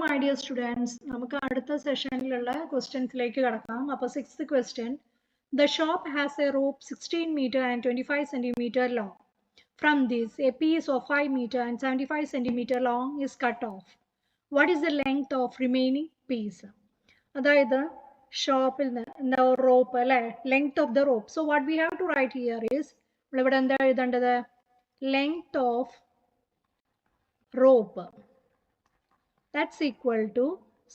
my dear students, നമുക്ക് അടുത്ത സെഷനിലുള്ള ക്വസ്റ്റ്യൻസിലേക്ക് കടക്കാം. അപ്പോൾ 6th question. The shop has a rope 16 meter and 25 centimeter long. From this, a piece of 5 meter and 75 centimeter long is cut off. What is the length of remaining piece? അതായത് ഷോപ്പിൽ നിന്ന് rope അല്ലെ, length of the rope. So what we have to write here is, നമ്മളിവിടെ എന്താ എഴുതേണ്ടത്? Length of rope, that's equal to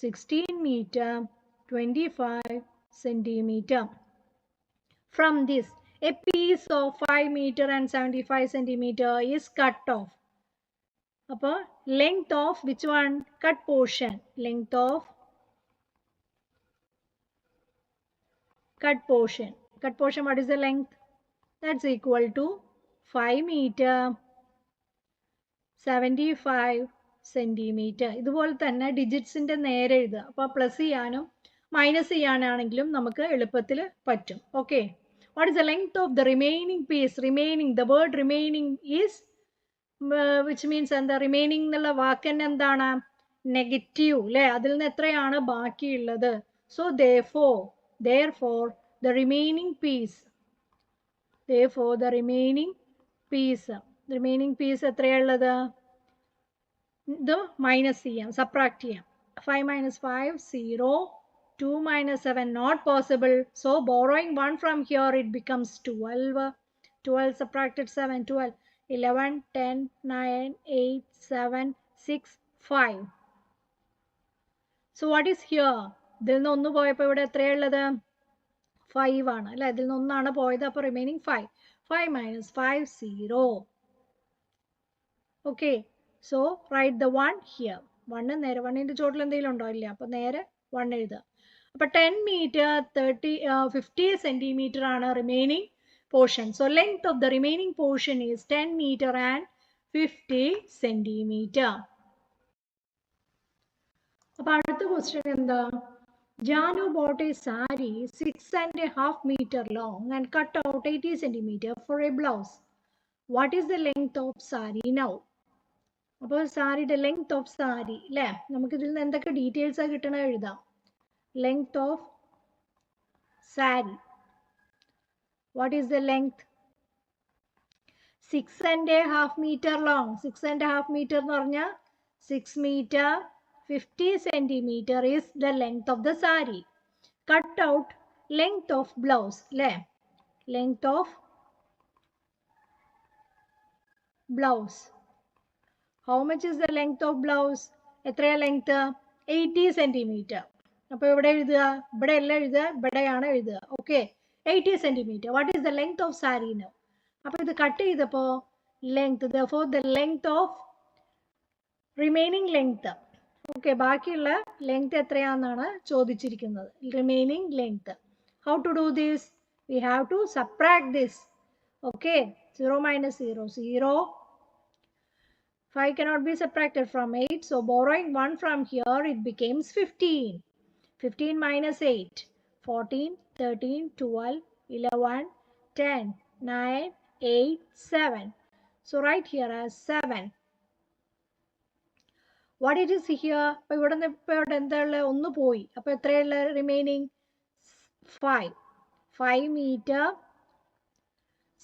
16 meter 25 centimeter. From this, a piece of 5 meter and 75 centimeter is cut off. Appo length of which one? Cut portion. Length of cut portion. Cut portion, what is the length? That's equal to 5 meter 75 centimetre. ഇതുപോലെ തന്നെ ഡിജിറ്റ്സിന്റെ നേരെ എഴുതുക. അപ്പോൾ plus ചെയ്യാനും minus ചെയ്യാനാണെങ്കിലും നമുക്ക് എളുപ്പത്തിൽ പറ്റും. Okay, what is the length of the remaining piece? Remaining, the word remaining is which means എന്താ? റിമൈനിങ് എന്നുള്ള വാക്ക് തന്നെ എന്താണ്? നെഗറ്റീവ് അല്ലെ? അതിൽ നിന്ന് എത്രയാണ് ബാക്കിയുള്ളത്? So therefore the remaining piece, remaining piece എത്രയുള്ളത്? ഇത് മൈനസ് ചെയ്യാം, സബ്ട്രാക്ട് ചെയ്യാം. 5 minus 5 0, 2 minus 7 not possible. So borrowing 1 from here, it becomes 12. 12 subtracted 7, 12, 11, 10, 9, 8, 7, 6, 5. So what is here? ഇതിൽ നിന്ന് ഒന്ന് പോയപ്പോൾ ഇവിടെ എത്രയുള്ളത്? 5 ആണ് അല്ലെ? ഇതിൽ നിന്ന് ഒന്നാണ് പോയത്, അപ്പോൾ remaining 5. 5 minus 5 0. Okay. So write the 1 here. 1 നേരെ 1ന്റെ ചോട്ടിൽ എന്തെങ്കിലും ഉണ്ടോ? ഇല്ല. അപ്പോൾ നേരെ 1 എഴുതുക. അപ്പോൾ 10 meter 50 centimeter ആണ് remaining portion. So length of the remaining portion is 10 meter and 50 centimeter. അപ്പോൾ അടുത്ത ക്വസ്റ്റ്യൻ എന്താ? Janu bought a sari 6.5 meter long and cut out 80 centimeter for a blouse. What is the length of sari now? അപ്പോൾ സാരിയുടെ length of sari അല്ലേ? നമുക്ക് ഇതിൽ നിന്ന് എന്തൊക്കെ ഡീറ്റെയിൽസ് കിട്ടണ എഴുതാം. Length of sari, what is the length? 6.5 meter long. 6.5 meter എന്ന് പറഞ്ഞാൽ 6 meter 50 centimeter is the length of the sari. Cut out length of blouse അല്ലേ? Length of blouse. How much is the length of blouse? എത്രയാ length? 80 centimeter. അപ്പോൾ ഇവിടെ എഴുതുക, ഇവിടെ അല്ല എഴുതുക, ഇവിടെയാണ് എഴുതുക. Okay, 80 centimeter. What is the length of sari now? അപ്പോൾ ഇത് കട്ട് ചെയ്തപ്പോൾ length, therefore the length of remaining length. Okay, ബാക്കിയുള്ള ലെങ്ത് എത്രയാണെന്നാണ് ചോദിച്ചിരിക്കുന്നത്. Remaining length. How to do this? We have to subtract this. Okay, 0 minus 0 0. 5 cannot be subtracted from 8. So borrowing 1 from here, it becomes 15. 15 minus 8, 14, 13, 12, 11, 10, 9, 8, 7. So write here as 7. What it is here? അപ്പോൾ ഇവിടെ എന്താ ഉള്ളത്? ഒന്ന് പോയി. അപ്പോൾ എത്രയുള്ള remaining? 5. 5 meter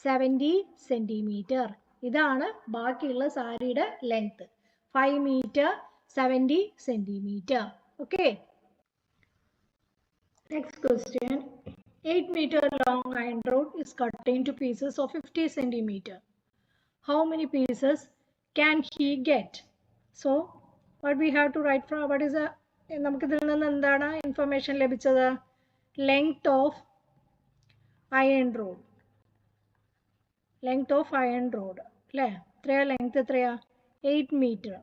70 centimeter. ഇതാണ് ബാക്കിയുള്ള സാരിയുടെ length. 5 meter 70 centimeter. Okay, next question. 8 meter long iron rod is cut into pieces of 50 centimeter. How many pieces can he get? So what we have to write from, what is the, നമുക്ക് ഇതിൽ നിന്ന് എന്താണ് information ലഭിച്ചത്? Length of iron road. Length of iron road അല്ലേ? എത്രയാ length? എത്രയാ? 8 meter.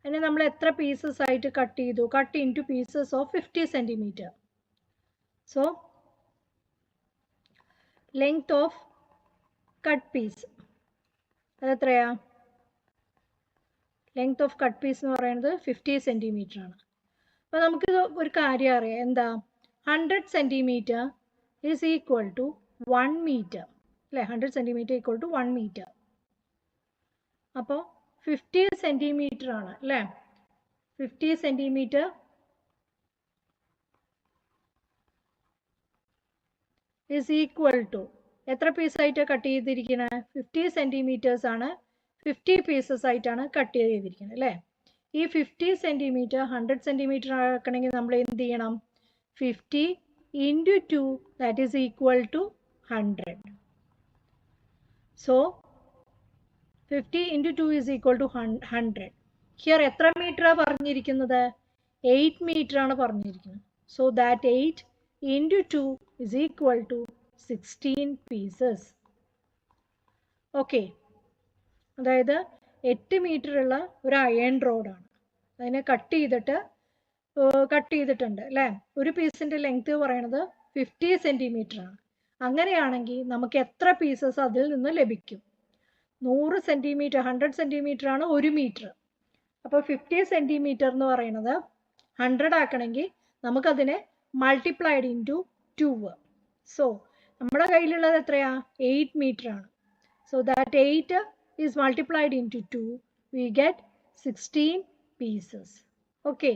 അതിനെ നമ്മൾ എത്ര പീസസ് ആയിട്ട് കട്ട് ചെയ്തു? Cut in two pieces of 50 centimeter. So length of cut piece അതെത്രയാ? ലെങ്ത് ഓഫ് കട്ട് പീസ് എന്ന് പറയുന്നത് 50 centimeter ആണ്. അപ്പോൾ നമുക്ക് ഒരു കാര്യം അറിയാം. എന്താ? 100 centimeter is equal to 1 meter അല്ലേ? 100 centimeter ഈക്വൽ ടു 1 meter. അപ്പോൾ 50 centimeter ആണ് അല്ലേ? 50 centimeter is equal to എത്ര പീസ് ആയിട്ട് കട്ട് ചെയ്തിരിക്കുന്നത്? 50 സെന്റിമീറ്റേഴ്സ് ആണ്, 50 പീസസ് ആയിട്ടാണ് കട്ട് ചെയ്തിരിക്കുന്നത് അല്ലേ? ഈ 50 സെന്റിമീറ്റർ 100 സെന്റിമീറ്റർ ആക്കണമെങ്കിൽ നമ്മൾ എന്ത് ചെയ്യണം? 50 into 2 that is equal to 100. So 50 into 2 is equal to 100. Here എത്ര മീറ്റർ പറഞ്ഞിരിക്കുന്നത്? 8 മീറ്റർ ആണ് പറഞ്ഞിരിക്കുന്നത്. So that 8 into 2 is equal to 16 pieces. Okay. അതായത് 8 മീറ്റർ ഉള്ള ഒരു അയൺ റോഡാണ്. അതിനെ കട്ട് ചെയ്തിട്ടുണ്ട് അല്ലേ? ഒരു പീസിന്റെ ലെങ്ത് പറയുന്നത് 50 സെന്റിമീറ്റർ ആണ്. അങ്ങനെയാണെങ്കിൽ നമുക്ക് എത്ര പീസസ് അതിൽ നിന്ന് ലഭിക്കും? 100 സെന്റിമീറ്റർ 100 സെന്റിമീറ്റർ ആണ് 1 മീറ്റർ. അപ്പോൾ 50 സെന്റിമീറ്റർ എന്ന് പറയുന്നത് 100 ആക്കണമെങ്കിൽ നമുക്കതിനെ മൾട്ടിപ്ലൈഡ് ഇൻറ്റു 2. സോ നമ്മുടെ കയ്യിലുള്ളത് എത്രയാ? 8 മീറ്റർ ആണ്. So that 8 is multiplied into 2, we get 16 pieces. Okay.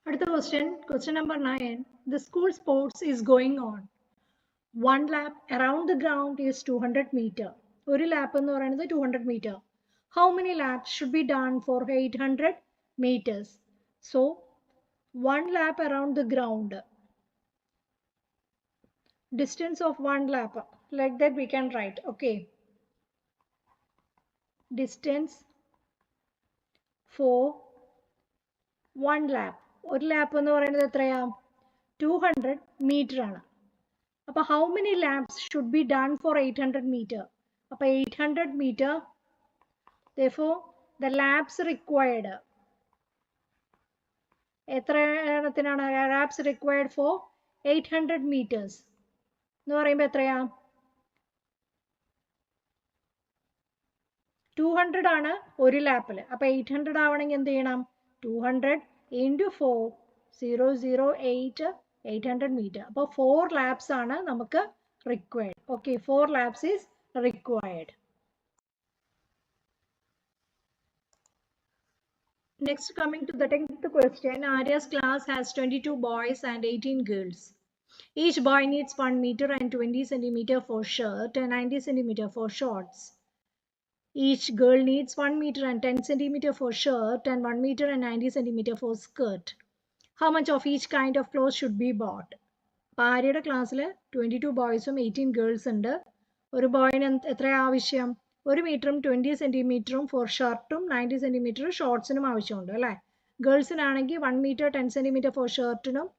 அடுத்த question number 9. The school sports is going on. One lap around the ground is 200 meter. ഒരു ലാപ്പ് എന്ന് പറയുന്നത് 200 meter. How many laps should be done for 800 meters? So, one lap around the ground. Distance of one lap, like that we can write. Okay, distance for one lap. ഒരു lap എന്ന് പറയുന്നത് എത്രയാ? 200 metre ആണ്. അപ്പോൾ how many laps should be done for 800 meter? അപ്പോൾ 800 meter, therefore the laps required, എത്ര എണ്ണത്തിനാണ് laps required for 800 meters എന്ന് പറയുമ്പോൾ എത്രയാ? 200 ആണ് ഒരു ലാപ്പിൽ. അപ്പോൾ 800 ആവണമെങ്കിൽ എന്ത് ചെയ്യണം? 200 into 4, 008, 800 meter. അപ്പോൾ 4 laps ആണ് നമുക്ക് required. Okay, 4 laps is required. Next, coming to the 10th question. Arya's class has 22 boys and 18 girls. Each boy needs 1 meter and 20 centimeter for shirt and 90 centimeter for shorts. Each girl needs 1 meter and 10 centimeter for shirt and 1 meter and 90 centimeter for skirt. How much of each kind of clothes should be bought? ആര്യയുടെ ക്ലാസ്സിൽ 22 ബോയ്സും 18 girls ഉണ്ട്. ഒരു ബോയിന് എത്ര ആവശ്യം? 1 മീറ്ററും 20 സെന്റിമീറ്ററും four ഷർട്ടും 90 centimetre ഷോർട്സിനും ആവശ്യമുണ്ട് അല്ലേ? ഗേൾസിനാണെങ്കിൽ 1 metre 10 centimetre four ഷർട്ടിനും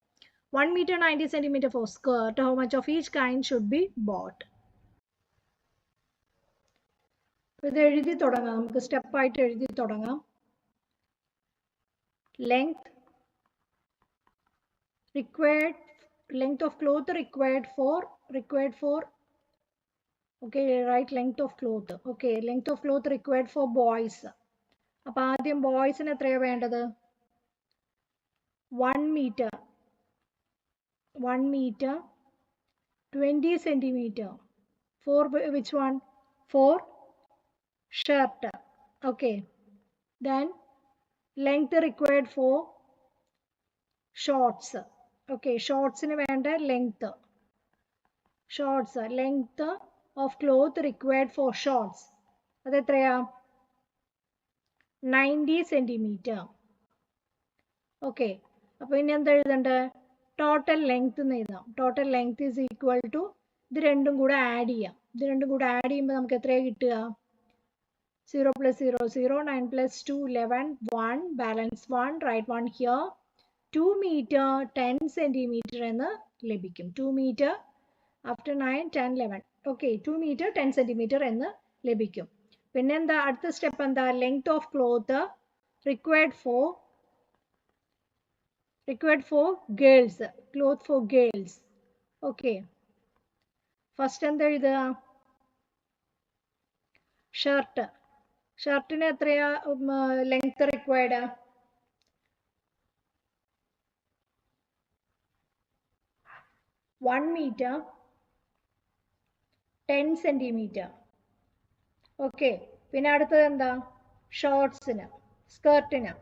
1 meter 90 centimeter for skirt. How much of each kind should be bought? ഇത് എഴുതി തുടങ്ങാം. നമുക്ക് സ്റ്റെപ്പ് ആയിട്ട് എഴുതി തുടങ്ങാം. Length of cloth required for okay, right, length of cloth. Okay, length of cloth required for boys. അപ്പോൾ ആദ്യം ബോയ്സിന് എത്രയാണ് വേണ്ടത്? 1 meter 20 centimeter for which one? For shirt. Okay, then length required for shorts. Okay, shorts in length of cloth required for shorts. That is 90 centimeter. Okay, അപ്പോൾ ഇനി എന്താ എഴുതണ്ടേ? Total length എന്ന് എഴുതാം. Total length is equal to ഇത് രണ്ടും കൂടെ add ചെയ്യാം. ഇത് രണ്ടും കൂടെ ആഡ് ചെയ്യുമ്പോൾ നമുക്ക് എത്രയാണ് കിട്ടുക? 0 plus 0 0, 9 plus 2 11, 1 balance 1, write 1 here. 2 meter 10 centimeter എന്ന് ലഭിക്കും. 2 meter after 9 10 11. Okay, 2 meter 10 centimeter എന്ന് ലഭിക്കും. പിന്നെ എന്താ അടുത്ത സ്റ്റെപ്പ് എന്താ? Length of cloth required for girls. Cloth for girls. Okay, first എന്താ എഴുതുക? ഷർട്ടിന് എത്രയാ length required? 1 meter 10 centimeter. Okay, പിന്നെ അടുത്തത് എന്താ? ഷോർട്സിന്, സ്കേർട്ടിന്.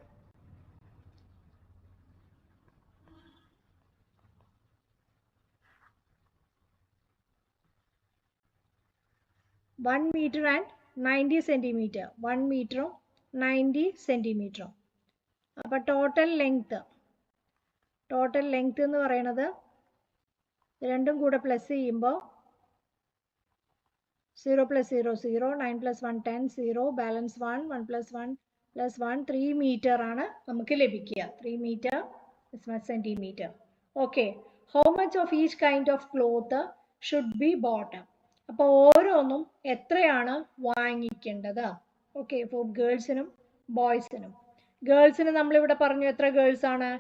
വൺ മീറ്റർ ആൻഡ് 90 സെന്റിമീറ്റർ, 1 മീറ്ററും 90 സെന്റിമീറ്ററും. അപ്പൊ ടോട്ടൽ ലെങ്ത് എന്ന് പറയുന്നത് രണ്ടും കൂടെ പ്ലസ് ചെയ്യുമ്പോൾ 0 + 0 0, 9 + 1 10, 0, ബാലൻസ് 1, 1 + 1 + 1, 3 മീറ്റർ ആണ് നമുക്ക് ലഭിക്കുക. 3 metre centimetre. Okay, how much of each kind of cloth should be bought? അപ്പോൾ ഓരോന്നും എത്രയാണ് വാങ്ങിക്കേണ്ടത്? ഓക്കെ, ഇപ്പോൾ ഗേൾസിനും ബോയ്സിനും. ഗേൾസിന് നമ്മളിവിടെ പറഞ്ഞു എത്ര ഗേൾസ് ആണ്?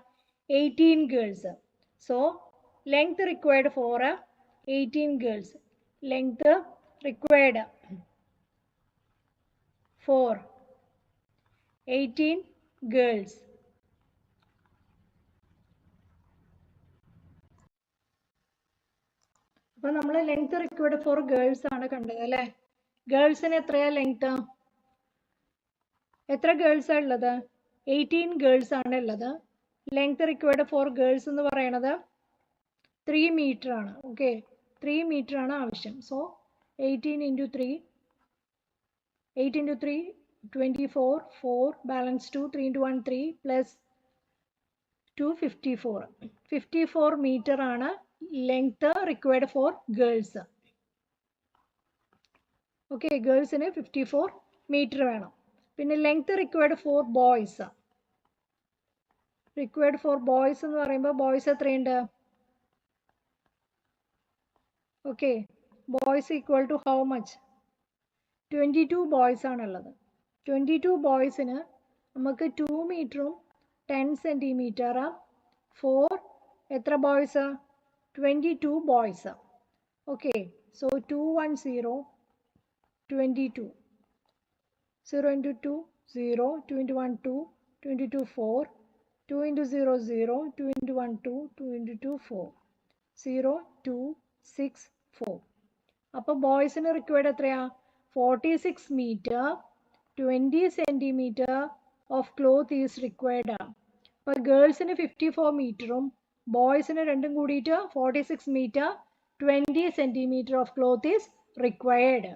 18 girls. So length required four 18 girls. Length required for 18 girls. അപ്പൊ നമ്മൾ ലെങ്ത് റിക്വയർഡ് ഫോർ ഗേൾസ് ആണ് കണ്ടത് അല്ലേ? ഗേൾസിന് എത്രയാ ലെങ്ത്? എത്ര ഗേൾസാ ഉള്ളത്? 18 ഗേൾസ് ആണ് ഉള്ളത്. ലെങ്ത് റിക്വയർഡ് ഫോർ ഗേൾസ് എന്ന് പറയുന്നത് 3 മീറ്റർ ആണ്. ഓക്കെ, 3 മീറ്റർ ആണ് ആവശ്യം. So 18 × 3, 8 × 3 24, 4, balance 2, 3 × 1 3, plus 2 54. 54 meter ആണ് length required for girls. Okay, ഗേൾസിന് 54 മീറ്റർ വേണം. പിന്നെ length required for boys. Required for boys എന്ന് പറയുമ്പോൾ ബോയ്സ് എത്രയുണ്ട്? Okay, boys equal to how much? 22 boys ആണുള്ളത്. 22 ബോയ്സിന് നമുക്ക് 2 മീറ്ററും 10 സെന്റിമീറ്റർ ഫോർ എത്ര ബോയ്സ്? 22 ബോയ്സ്. Okay, so 2 1 0 22, 0 × 2 0, 2 × 1 2, 2 × 2 4, 2 × 0 0, 2 × 1 2, 2 × 2 4, 0 2 6 4. അപ്പോൾ ബോയ്സിന് റിക്വയർഡ് എത്രയാ? 46 meter, 20 centimeter of cloth is required. അപ്പോൾ ഗേൾസിന് 54 മീറ്ററും ബോയ്സിന് രണ്ടും കൂടിയിട്ട് 46 meter, 20 centimeter of cloth is required.